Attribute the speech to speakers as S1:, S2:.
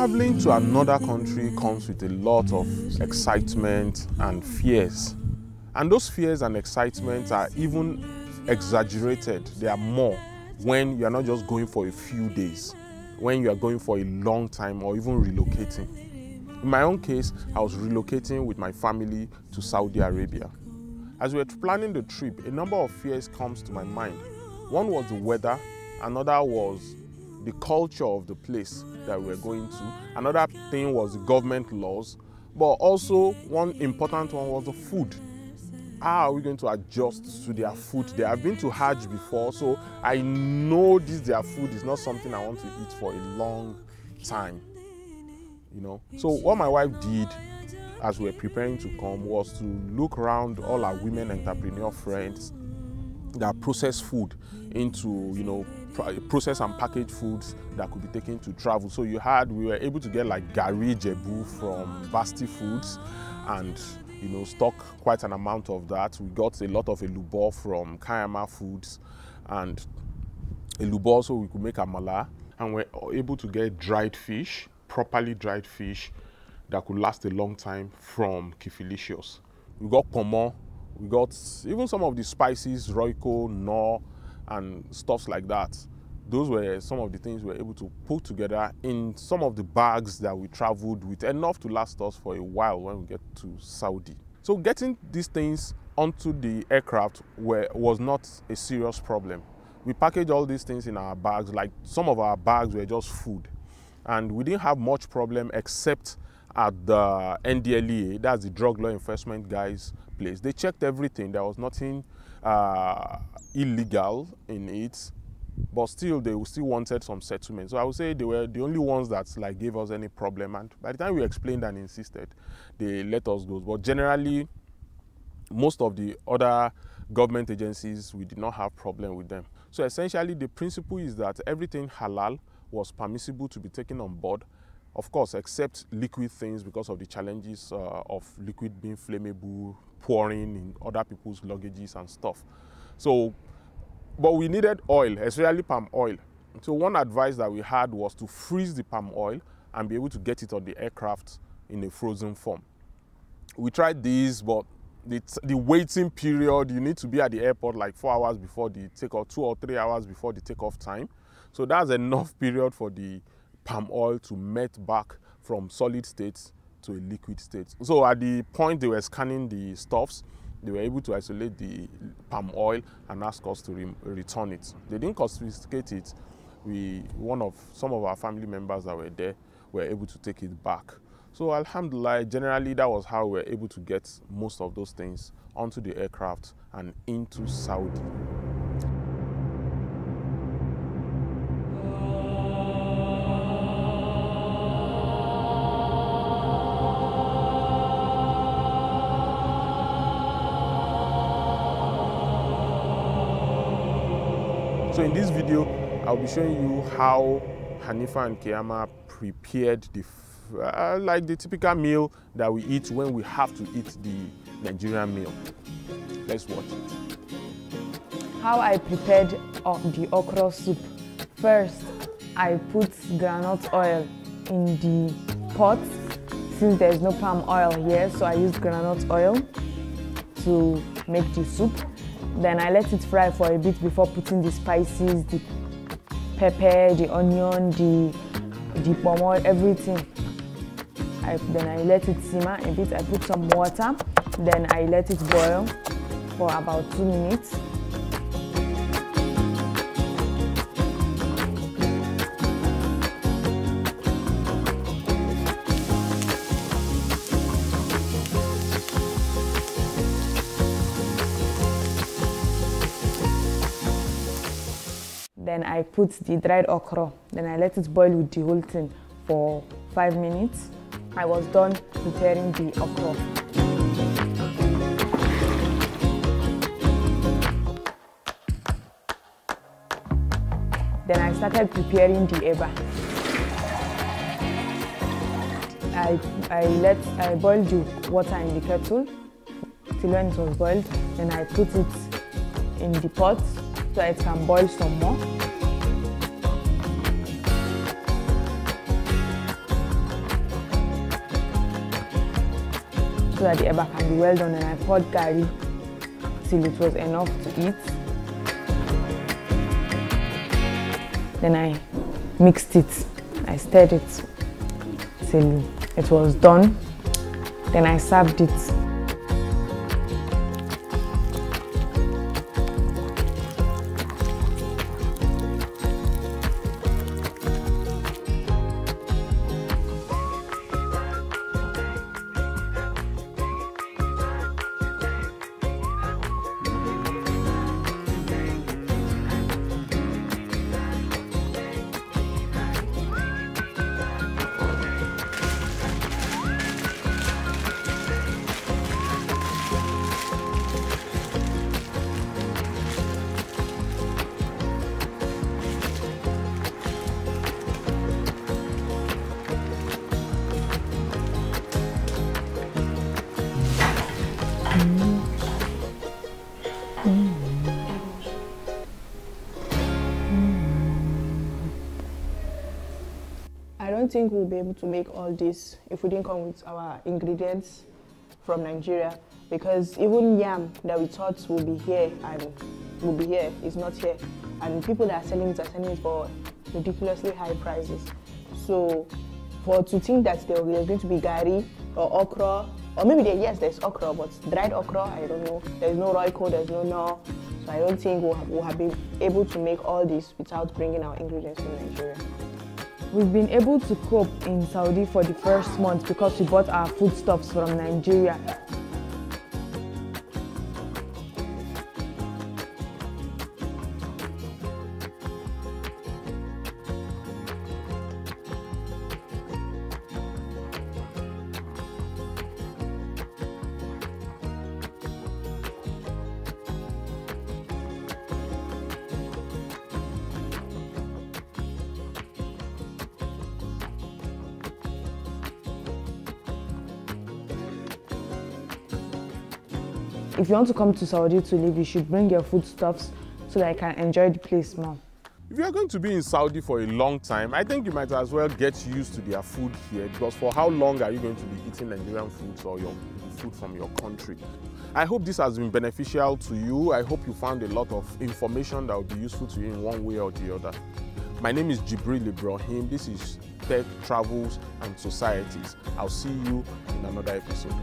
S1: Traveling to another country comes with a lot of excitement and fears. And those fears and excitements are even exaggerated. They are more when you are not just going for a few days, when you are going for a long time or even relocating. In my own case, I was relocating with my family to Saudi Arabia. As we were planning the trip, a number of fears comes to my mind. One was the weather, another was the culture of the place that we were going to. Another thing was the government laws, but also one important one was the food. How are we going to adjust to their food? They have been to Hajj before, so I know their food is not something I want to eat for a long time. So what my wife did as we were preparing to come was to look around all our women entrepreneur friends that process food into, process and package foods that could be taken to travel. So we were able to get like Gari Jebu from Basti Foods and stock quite an amount of that. We got a lot of elubo from Kayama Foods and elubo so we could make amala, and we're able to get dried fish, properly dried fish that could last a long time from Kifilicious. We got pomo, we got even some of the spices, roiko, knorr, and stuff like that. Those were some of the things we were able to put together in some of the bags that we traveled with, enough to last us for a while when we get to Saudi. So getting these things onto the aircraft was not a serious problem. We packaged all these things in our bags, like some of our bags were just food. And we didn't have much problem except at the NDLEA, that's the Drug Law Enforcement guys' place. They checked everything. There was nothing illegal in it, but still they still wanted some settlement. So I would say they were the only ones that gave us any problem. And by the time we explained and insisted, they let us go. But generally, most of the other government agencies, we did not have problem with them. So essentially, the principle is that everything halal was permissible to be taken on board, of course, except liquid things because of the challenges of liquid being flammable, pouring in other people's luggages and stuff. So, but we needed oil, especially palm oil. So one advice that we had was to freeze the palm oil and be able to get it on the aircraft in a frozen form. We tried this, but the waiting period, you need to be at the airport like 4 hours before the takeoff, 2 or 3 hours before the takeoff time. So that's enough period for the palm oil to melt back from solid state to a liquid state. So at the point they were scanning the stuffs, they were able to isolate the palm oil and ask us to return it. They didn't confiscate it. Some of our family members that were there were able to take it back. So alhamdulillah, generally that was how we were able to get most of those things onto the aircraft and into Saudi. So in this video, I'll be showing you how Hanifa and Kiyama prepared the typical meal that we eat when we have to eat the Nigerian meal. Let's watch.
S2: How I prepared the okra soup. First, I put groundnut oil in the pot. Since there's no palm oil here, so I used groundnut oil to make the soup. Then I let it fry for a bit before putting the spices, the pepper, the onion, the pomo, everything. Then I let it simmer a bit. I put some water. Then I let it boil for about 2 minutes. Then I put the dried okra. Then I let it boil with the whole thing for 5 minutes. I was done preparing the okra. Then I started preparing the eba. I boiled the water in the kettle till when it was boiled. Then I put it in the pot so it can boil some more. so that the eba can be well done, and I poured garri till it was enough to eat. Then I mixed it, I stirred it till it was done. Then I served it.
S3: I don't think we'll be able to make all this if we didn't come with our ingredients from Nigeria, because even yam that we thought will be here is not here, and people that are selling it for ridiculously high prices. So to think that there's going to be garri or okra, or maybe there's okra, but dried okra, I don't know. There's no royco, there's no no. So I don't think we'll have been able to make all this without bringing our ingredients from Nigeria.
S2: We've been able to cope in Saudi for the first month because we bought our foodstuffs from Nigeria. If you want to come to Saudi to live, you should bring your foodstuffs so that you can enjoy the place more.
S1: If you are going to be in Saudi for a long time, I think you might as well get used to their food here, because for how long are you going to be eating Nigerian foods or your food from your country? I hope this has been beneficial to you. I hope you found a lot of information that will be useful to you in one way or the other. My name is Jibril Ibrahim. This is Tech, Travels and Societies. I'll see you in another episode.